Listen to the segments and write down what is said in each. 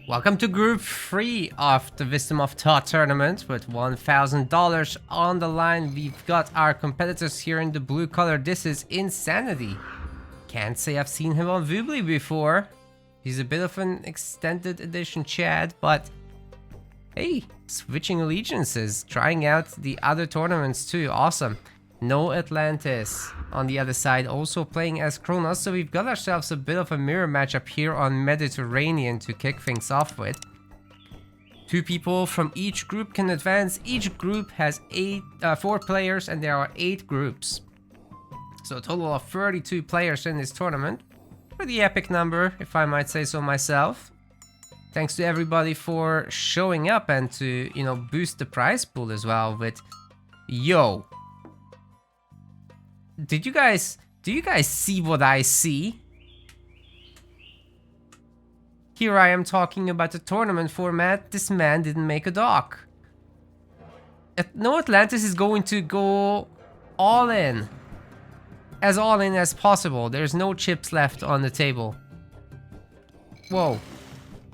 Welcome to Group 3 of the Wisdom of Thoth tournament with $1,000 on the line. We've got our competitors here in the blue color. This is Insanity. Can't say I've seen him on Woobly before. He's a bit of an extended edition Chad, but hey, switching allegiances, trying out the other tournaments too. Awesome. NoAtlantis on the other side, also playing as Kronos, so we've got ourselves a bit of a mirror matchup here on Mediterranean to kick things off with. Two people from each group can advance. Each group has 4 players and there are 8 groups. So a total of 32 players in this tournament. Pretty epic number, if I might say so myself. Thanks to everybody for showing up and to, boost the prize pool as well with yo. Do you guys see what I see? Here I am talking about the tournament format. This man didn't make a dock. NoAtlantis is going to go all in. As all in as possible. There's no chips left on the table. Whoa.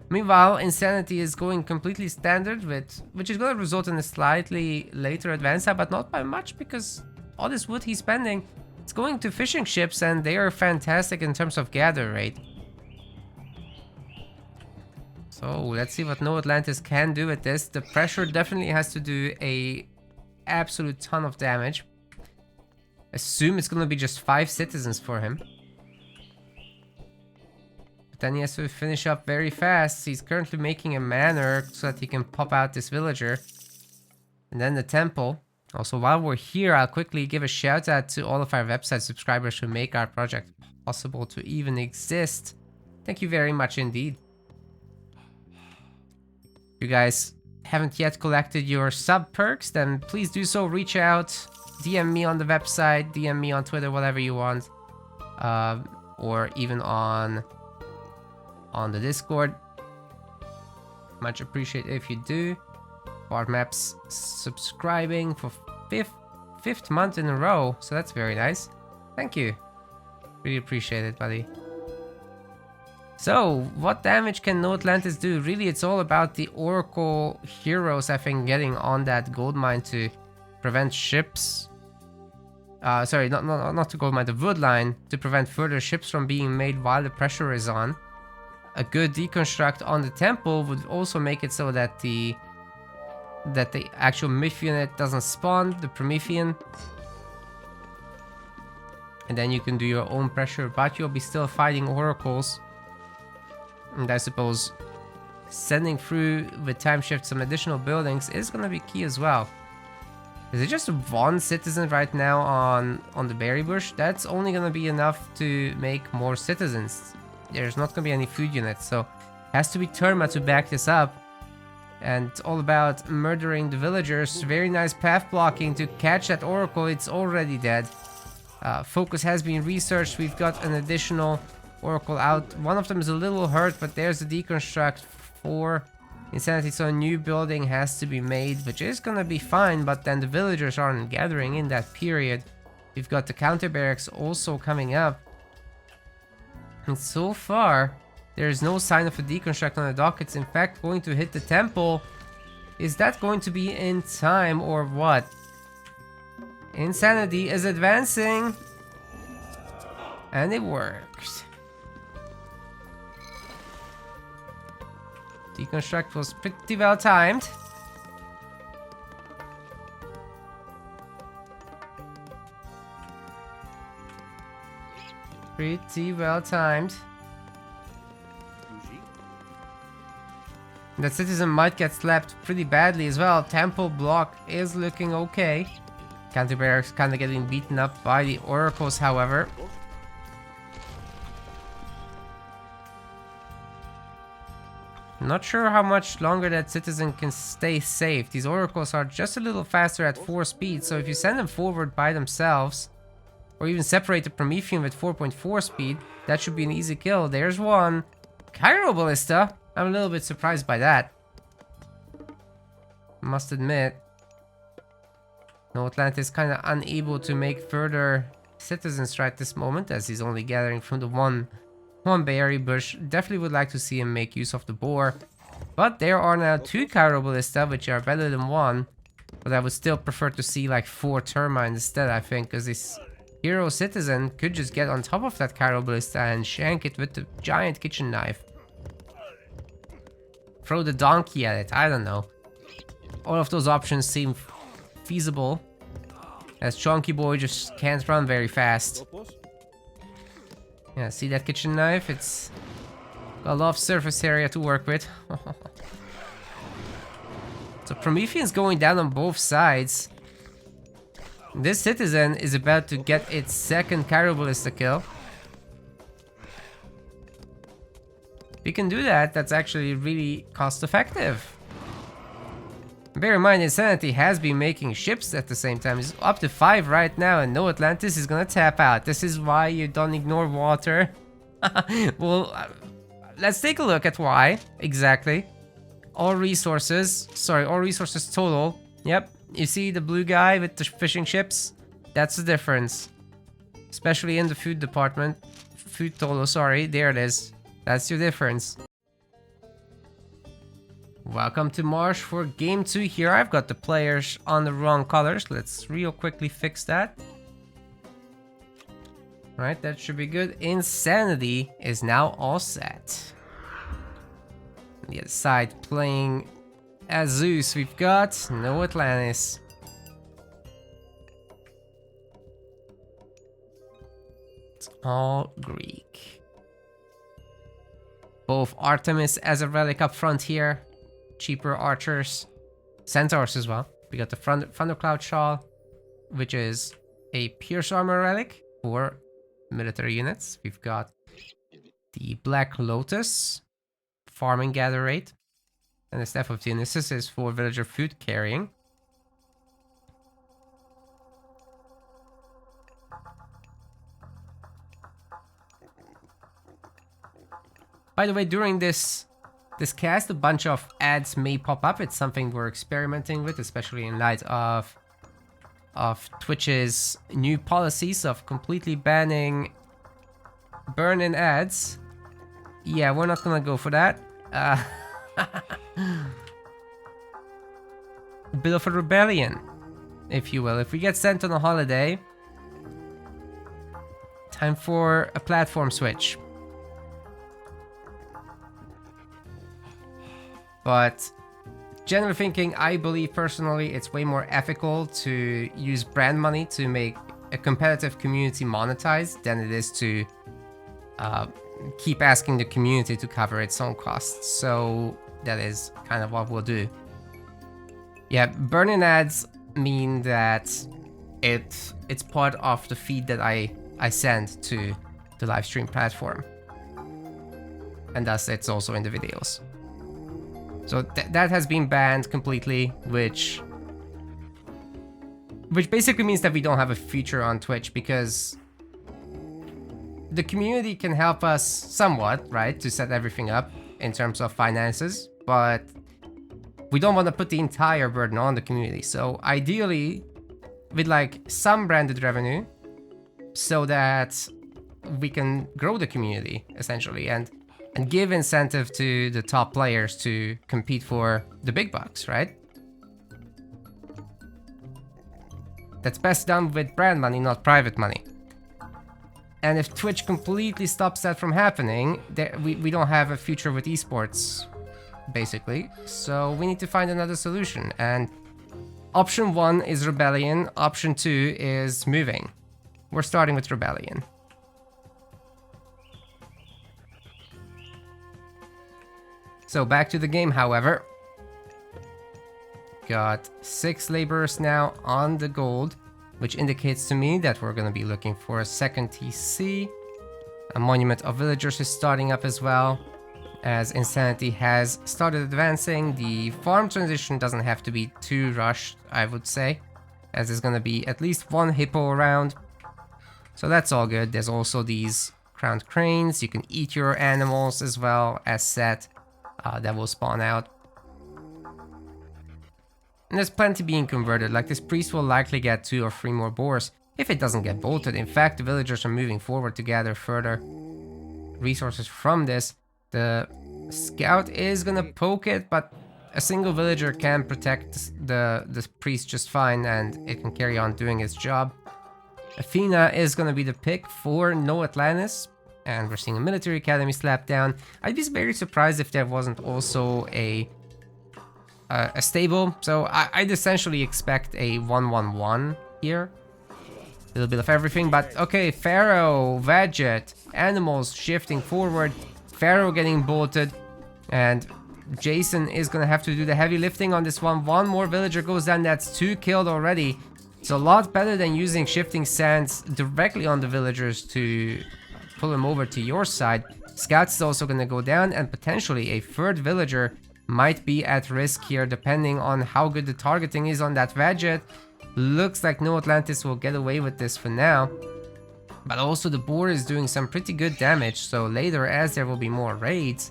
Meanwhile, Insanity is going completely standard with, which is going to result in a slightly later advance, but not by much because all this wood he's spending, it's going to fishing ships and they are fantastic in terms of gather rate. So let's see what NoAtlantis can do with this. The pressure definitely has to do a absolute ton of damage. Assume it's going to be just 5 citizens for him. But then he has to finish up very fast. He's currently making a manor so that he can pop out this villager. And then the temple. Also, while we're here, I'll quickly give a shout out to all of our website subscribers who make our project possible to even exist. Thank you very much indeed. If you guys haven't yet collected your sub perks, then please do so. Reach out, DM me on the website, DM me on Twitter, whatever you want, or even on the Discord. Much appreciate if you do. Bard Maps subscribing for fifth month in a row, so that's very nice. Thank you. Really appreciate it, buddy. So, what damage can NoAtlantis do? Really, it's all about the Oracle heroes, I think, getting on that gold mine to prevent ships. Sorry, not the gold mine, the wood line, to prevent further ships from being made while the pressure is on. A good deconstruct on the temple would also make it so that the actual myth unit doesn't spawn, the Promethean. And then you can do your own pressure, but you'll be still fighting oracles. And I suppose sending through with time shift some additional buildings is gonna be key as well. Is it just 1 citizen right now on the berry bush? That's only gonna be enough to make more citizens. There's not gonna be any food units, so it has to be Terma to back this up. And it's all about murdering the villagers. Very nice path blocking to catch that oracle. It's already dead. Focus has been researched. We've got an additional oracle out. One of them is a little hurt, but there's a deconstruct for Insanity. So a new building has to be made, which is gonna be fine, but then the villagers aren't gathering in that period. We've got the counter barracks also coming up. And so far, there is no sign of a deconstruct on the dock. It's in fact going to hit the temple. Is that going to be in time or what? Insanity is advancing. And it worked. Deconstruct was pretty well timed. Pretty well timed. That citizen might get slapped pretty badly as well. Temple block is looking okay. Counter barracks kind of getting beaten up by the oracles, however. Not sure how much longer that citizen can stay safe. These oracles are just a little faster at 4 speed, so if you send them forward by themselves, or even separate the Promethean with 4.4 speed, that should be an easy kill. There's one. Cairo Ballista. I'm a little bit surprised by that. Must admit. NoAtlantis is kind of unable to make further citizens right this moment, as he's only gathering from the one berry bush. Definitely would like to see him make use of the boar. But there are now 2 Chiroballista, which are better than 1. But I would still prefer to see like 4 termites instead, I think, because this hero citizen could just get on top of that Chiroballista and shank it with the giant kitchen knife. Throw the donkey at it, I don't know. All of those options seem feasible, as Chonky Boy just can't run very fast. Yeah, see that kitchen knife? It's got a lot of surface area to work with. So Promethean's going down on both sides. This citizen is about to get its second Chiroballista kill. If we can do that, that's actually really cost effective. Bear in mind, Insanity has been making ships at the same time. It's up to 5 right now, and NoAtlantis is gonna tap out. This is why you don't ignore water. Well, let's take a look at why exactly. All resources total. Yep, you see the blue guy with the fishing ships? That's the difference. Especially in the food department. Food total, sorry, there it is. That's your difference. Welcome to Marsh for game 2 here. I've got the players on the wrong colors. Let's real quickly fix that. Right, that should be good. Insanity is now all set. On the other side, playing as Zeus, we've got NoAtlantis. It's all Greek. Both Artemis as a relic up front here. Cheaper archers. Centaurs as well. We got the Thundercloud Shawl, which is a Pierce Armor relic for military units. We've got the Black Lotus, Farming Gather Rate. And the Staff of Dionysus is for villager food carrying. By the way, during this cast, a bunch of ads may pop up. It's something we're experimenting with, especially in light of Twitch's new policies of completely banning burn-in ads. Yeah, we're not gonna go for that. A bit of a rebellion, if you will. If we get sent on a holiday, time for a platform switch. But generally thinking, I believe personally it's way more ethical to use brand money to make a competitive community monetize than it is to keep asking the community to cover its own costs. So that is kind of what we'll do. Yeah, burn-in ads mean that it's part of the feed that I send to the live stream platform. And thus it's also in the videos. So that has been banned completely, which basically means that we don't have a feature on Twitch, because the community can help us somewhat, right, to set everything up in terms of finances, but we don't want to put the entire burden on the community. So ideally, with like some branded revenue, so that we can grow the community essentially and give incentive to the top players to compete for the big bucks, right? That's best done with brand money, not private money. And if Twitch completely stops that from happening, we don't have a future with esports, basically. So we need to find another solution. And option 1 is rebellion. Option 2 is moving. We're starting with rebellion. So back to the game, however. Got 6 laborers now on the gold, which indicates to me that we're going to be looking for a second TC. A monument of villagers is starting up as well, as Insanity has started advancing. The farm transition doesn't have to be too rushed, I would say, as there's going to be at least 1 hippo around. So that's all good. There's also these crowned cranes. You can eat your animals as well as set. That will spawn out. And there's plenty being converted, like this priest will likely get 2 or 3 more boars if it doesn't get bolted. In fact, the villagers are moving forward to gather further resources from this. The Scout is gonna poke it, but a single villager can protect the priest just fine, and it can carry on doing its job. Athena is gonna be the pick for NoAtlantis, and we're seeing a military academy slap down. I'd be very surprised if there wasn't also a stable, so I'd essentially expect a 1-1-1 here. A little bit of everything, but okay, Pharaoh, Veget, animals shifting forward, Pharaoh getting bolted, and Jason is gonna have to do the heavy lifting on this one. One more villager goes down, that's 2 killed already. It's a lot better than using shifting sands directly on the villagers to pull them over to your side. Scouts is also gonna go down, and potentially a 3rd villager might be at risk here depending on how good the targeting is on that Veget. Looks like NoAtlantis will get away with this for now. But also the boar is doing some pretty good damage, so later as there will be more raids,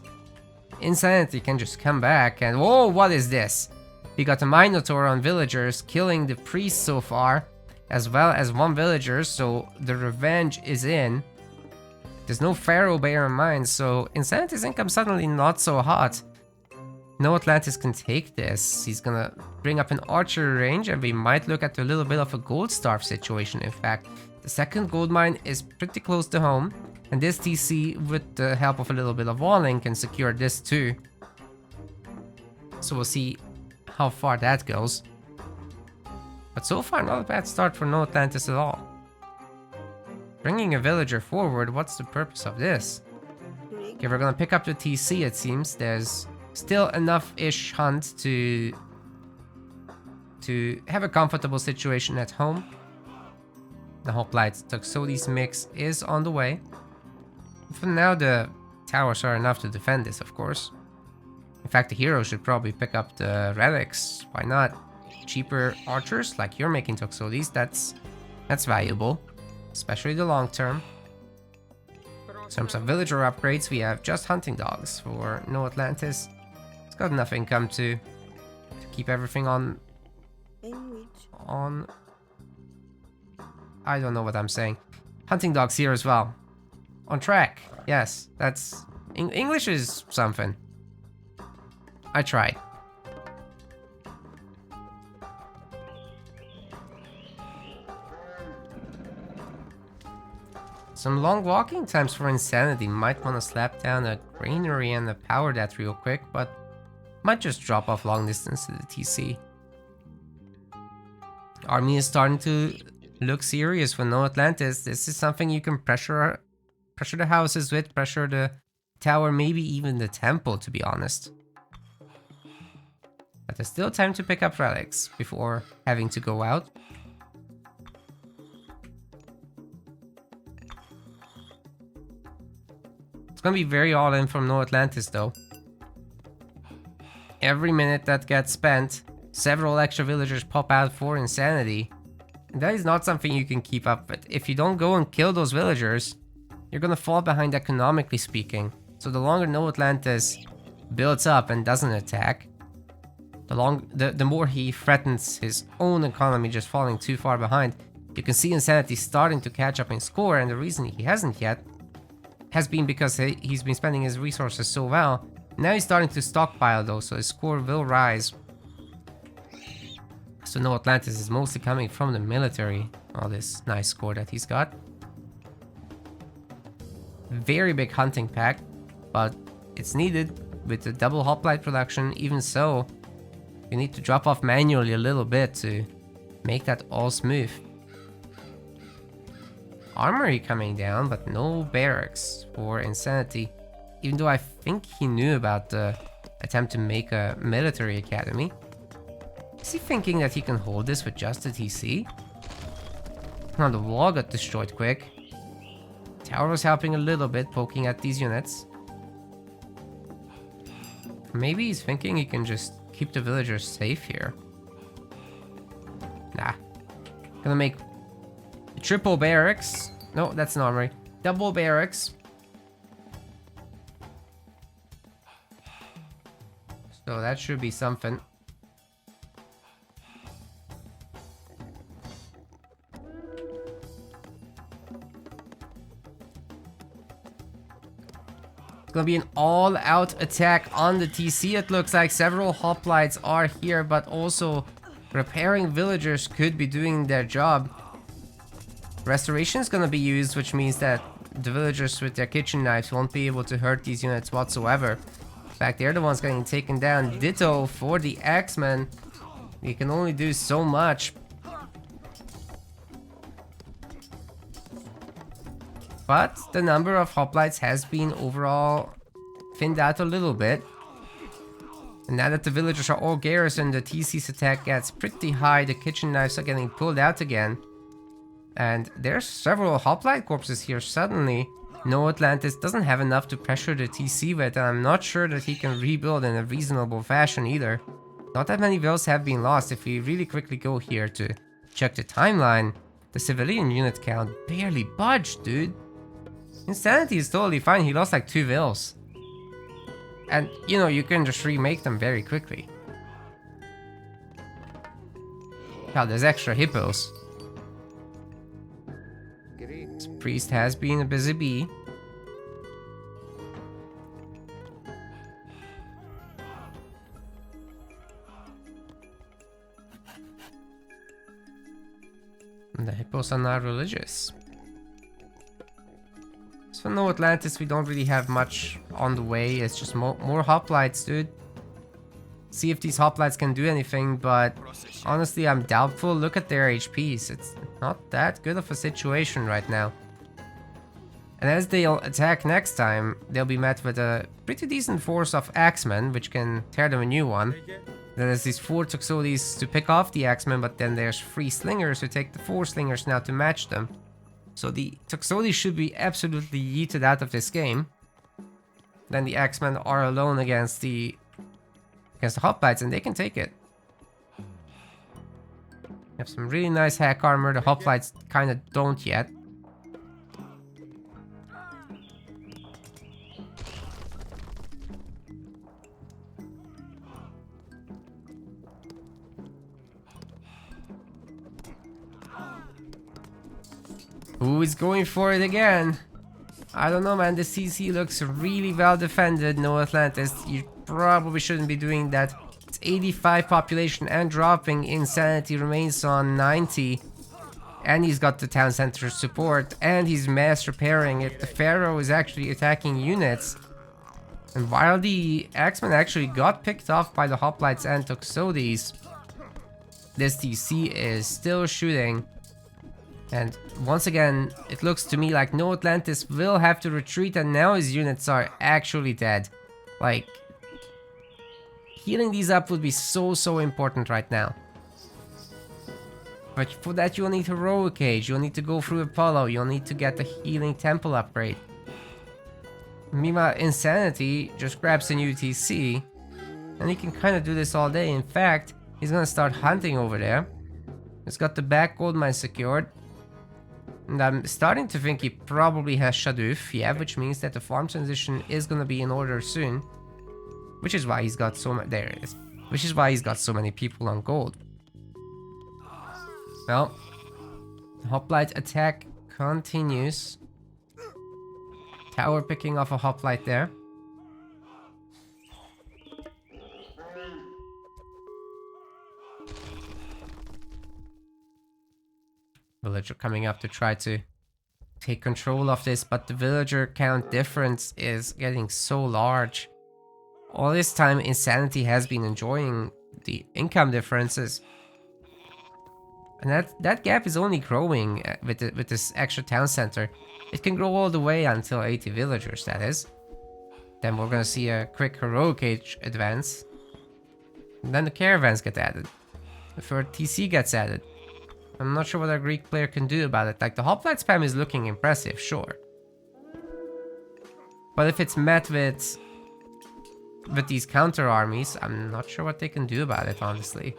Insanity can just come back and whoa, what is this? We got a Minotaur on villagers killing the priest so far, as well as 1 villager, so the revenge is in. There's no Pharaoh, bear in mind, so Insanity's income suddenly not so hot. NoAtlantis can take this. He's gonna bring up an archery range, and we might look at a little bit of a gold starve situation. In fact, the 2nd gold mine is pretty close to home, and this TC, with the help of a little bit of walling, can secure this too. So we'll see how far that goes. But so far, not a bad start for NoAtlantis at all. Bringing a villager forward, what's the purpose of this? Okay, we're gonna pick up the TC, it seems. There's still enough-ish hunt to have a comfortable situation at home. The Hoplite Toxotes mix is on the way. For now, the towers are enough to defend this, of course. In fact, the hero should probably pick up the relics. Why not? Cheaper archers, like you're making Toxotes, that's valuable. Especially the long term. In terms of villager upgrades, we have just hunting dogs for NoAtlantis. It's got enough income to keep everything on... I don't know what I'm saying. Hunting dogs here as well. On track. Yes, that's... English is something. I tried. Some long walking times for Insanity. Might want to slap down a granary and power that real quick, but might just drop off long distance to the TC. Army is starting to look serious for NoAtlantis. This is something you can pressure the houses with, pressure the tower, maybe even the temple, to be honest. But there's still time to pick up relics before having to go out. It's gonna be very all in from NoAtlantis though. Every minute that gets spent, several extra villagers pop out for Insanity. And that is not something you can keep up with. If you don't go and kill those villagers, you're gonna fall behind economically speaking. So the longer NoAtlantis builds up and doesn't attack, the more he threatens his own economy just falling too far behind. You can see Insanity starting to catch up in score, and the reason he hasn't yet has been because he's been spending his resources so well. Now he's starting to stockpile though, so his score will rise. So NoAtlantis is mostly coming from the military, all this nice score that he's got. Very big hunting pack, but it's needed with the double hoplite production. Even so, you need to drop off manually a little bit to make that all smooth. Armory coming down, but no barracks for Insanity. Even though I think he knew about the attempt to make a military academy. Is he thinking that he can hold this with just a TC? Now the wall got destroyed quick. Tower was helping a little bit, poking at these units. Maybe he's thinking he can just keep the villagers safe here. Nah. Gonna make triple barracks. No, that's an armory. Double barracks. So that should be something. It's gonna be an all-out attack on the TC. It looks like several hoplites are here, but also repairing villagers could be doing their job. Restoration is gonna be used, which means that the villagers with their kitchen knives won't be able to hurt these units whatsoever. In fact, they're the ones getting taken down. Ditto for the Axemen. You can only do so much. But the number of hoplites has been overall thinned out a little bit. And now that the villagers are all garrisoned, the TC's attack gets pretty high. The kitchen knives are getting pulled out again. And there's several hoplite corpses here suddenly. NoAtlantis doesn't have enough to pressure the TC with, and I'm not sure that he can rebuild in a reasonable fashion either. Not that many vills have been lost. If we really quickly go here to check the timeline, the civilian unit count barely budged, dude. Insanity is totally fine. He lost like 2 vills. And, you know, you can just remake them very quickly. Hell, there's extra hippos. This priest has been a busy bee. And the hippos are not religious. So NoAtlantis, we don't really have much on the way. It's just more hoplites, dude. See if these hoplites can do anything, but honestly, I'm doubtful. Look at their HPs. It's not that good of a situation right now. And as they'll attack next time, they'll be met with a pretty decent force of Axemen, which can tear them a new one. Then there's these 4 Toxotes to pick off the Axemen, but then there's 3 Slingers who take the 4 Slingers now to match them. So the Toxotes should be absolutely yeeted out of this game. Then the Axemen are alone against the hoplites, and they can take it. You have some really nice hack armor. The hoplites kind of don't yet. Who is going for it again? I don't know, man. The CC looks really well defended. NoAtlantis, you probably shouldn't be doing that. It's 85 population and dropping. Insanity remains on 90. And he's got the town center support. And he's mass repairing it. The Pharaoh is actually attacking units. And while the Axemen actually got picked off by the hoplites and Toxotes, this TC is still shooting. And once again, it looks to me like NoAtlantis will have to retreat, and now his units are actually dead. Like, healing these up would be so important right now. But for that you'll need Heroic Age, you'll need to go through Apollo, you'll need to get the Healing Temple upgrade. Meanwhile, Insanity just grabs a new TC, and he can kind of do this all day. In fact, he's gonna start hunting over there. He's got the back gold mine secured. And I'm starting to think he probably has Shaduf, yeah, which means that the farm transition is gonna be in order soon. Which is why he's got so many, there it is. Which is why he's got so many people on gold. Well, the hoplite attack continues. Tower picking off a hoplite there. Villager coming up to try to take control of this, but the villager count difference is getting so large. All this time, Insanity has been enjoying the income differences. And that gap is only growing with this extra town center. It can grow all the way until 80 villagers, that is. Then we're gonna see a quick Heroic Age advance. And then the caravans get added. The third TC gets added. I'm not sure what our Greek player can do about it. Like, the hoplite spam is looking impressive, sure. But if it's met with these counter armies, I'm not sure what they can do about it, honestly.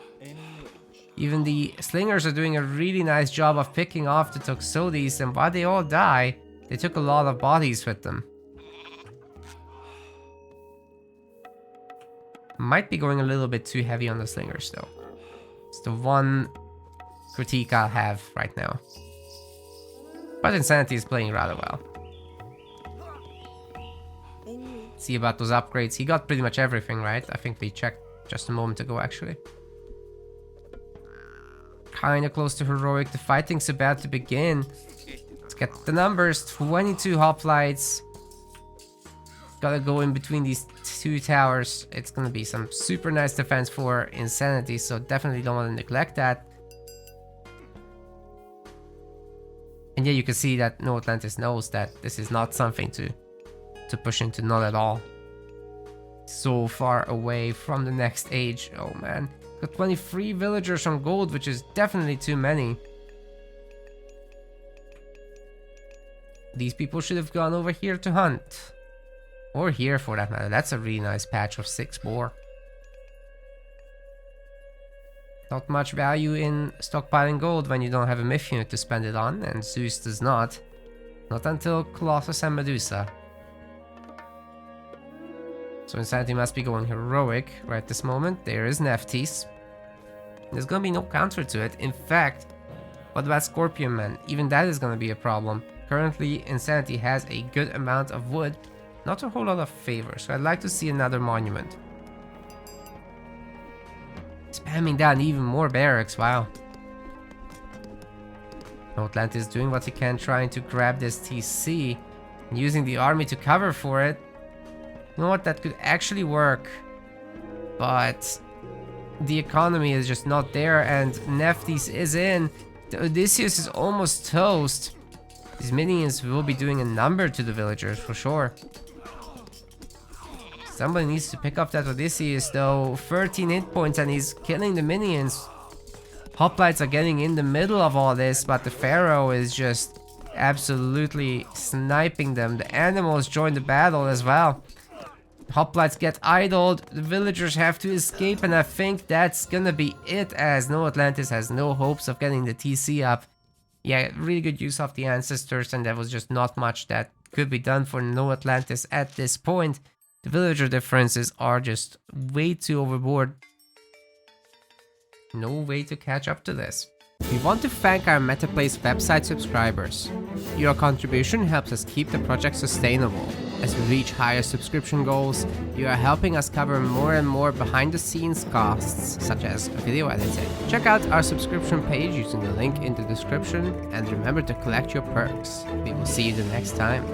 Even the Slingers are doing a really nice job of picking off the Toxotes, and while they all die, they took a lot of bodies with them. Might be going a little bit too heavy on the Slingers, though. It's the one critique I'll have right now. But Insanity is playing rather well. see about those upgrades. He got pretty much everything, right? I think we checked just a moment ago, actually. Kinda close to heroic. The fighting's about to begin. Let's get the numbers. 22 hoplites. Gotta go in between these two towers. It's gonna be some super nice defense for insanity, so definitely don't want to neglect that. And yeah, you can see that NoAtlantis knows that this is not something to push into, not at all. So far away from the next age. Oh man, got 23 villagers on gold, which is definitely too many. These people should have gone over here to hunt. Or here for that matter. That's a really nice patch of 6 boar. Not much value in stockpiling gold when you don't have a myth unit to spend it on, and Zeus does not. Not until Colossus and Medusa. So Insanity must be going heroic right this moment. There is Nephthys. There's gonna be no counter to it. In fact, what about Scorpion Man? Even that is gonna be a problem. Currently, Insanity has a good amount of wood. Not a whole lot of favor, so I'd like to see another monument. Spamming down even more barracks, wow. NoAtlantis doing what he can, trying to grab this TC, and using the army to cover for it. You know what, that could actually work, but the economy is just not there, and Nephthys is in. The Odysseus is almost toast. These minions will be doing a number to the villagers for sure. Somebody needs to pick up that Odysseus though. 13 hit points and he's killing the minions. Hoplites are getting in the middle of all this, but the Pharaoh is just absolutely sniping them. The animals join the battle as well. Hoplites get idled, the villagers have to escape, and I think that's gonna be it, as NoAtlantis has no hopes of getting the TC up. Yeah, really good use of the ancestors, and there was just not much that could be done for NoAtlantis at this point. The villager differences are just way too overboard. No way to catch up to this. We want to thank our MetaPlace website subscribers. Your contribution helps us keep the project sustainable. As we reach higher subscription goals, you are helping us cover more and more behind the scenes costs, such as video editing. Check out our subscription page using the link in the description, and remember to collect your perks. We will see you the next time.